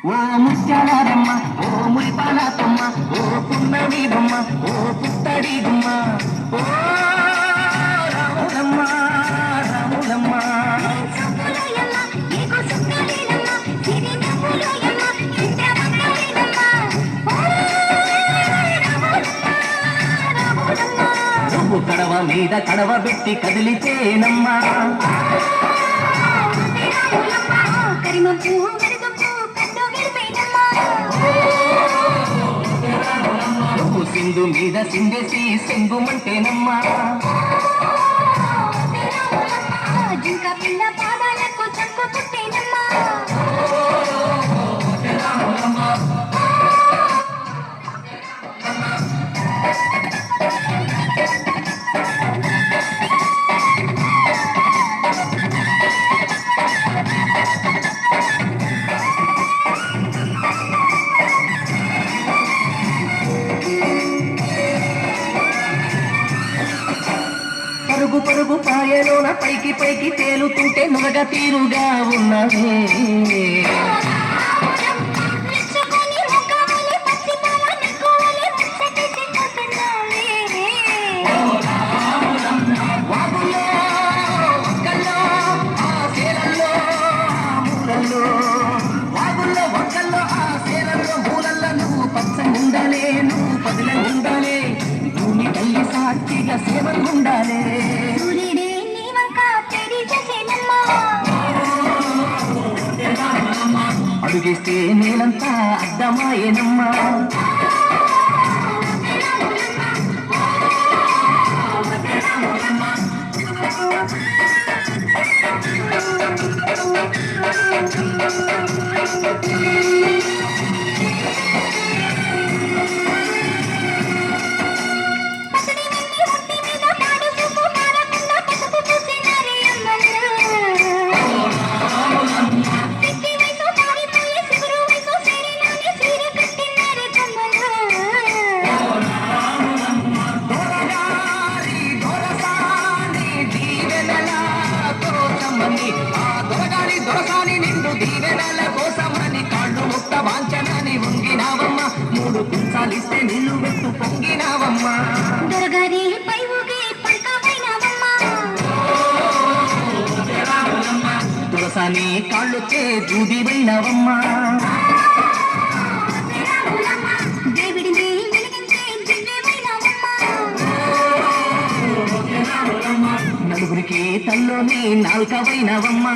ఓ ముత్యాలమ్మ ఓ మురిపాలతమ్మ ఓ పున్నమి బొమ్మ ఓ పుత్తడి గుమ్మ ఓ రాములమ్మ రాములమ్మ నువ్వు కడవ మీద కడవ పెట్టి కదిలితేనమ్మా నువ్వు సింధు మీద సింధేసి సెంగుమంటేనమ్మా జింక పిల్ల పాదాలకు చంపు పుట్టేనమ్మా పరుగు పరుగు పాయలోన పైకి పైకి తేలుతుంటే నురగ తీరుగా ఉన్నదే వాగుల్లో ఒక్కల్లో ఆ సేలల్లో మూలల్లో నువ్వు పచ్చగా ఉండాలే నువ్వు పదిలే ఉండాలే భూమి తల్లి సాక్షిగా సేవలు ఉండాలే అడుగేస్తే నేలంతా అర్థమాయేనమ్మా దొరసాని నిండు దీవెనల కోసమని కాళ్ళు ముట్ట వాంచనని వంగినావమ్మ మూడు కుంచాలిస్తే నిన్ను పెట్టు పొంగినావమ్మ దొరగారి పై ఊగి పల్కమైనవమ్మ దొరసాని కాళ్ళొచ్చే దూదివైనవమ్మ దేవుడిని వెలిగించే దివ్యమైనవమ్మ నలుగురికి తల్లోని నాల్కవైనవమ్మ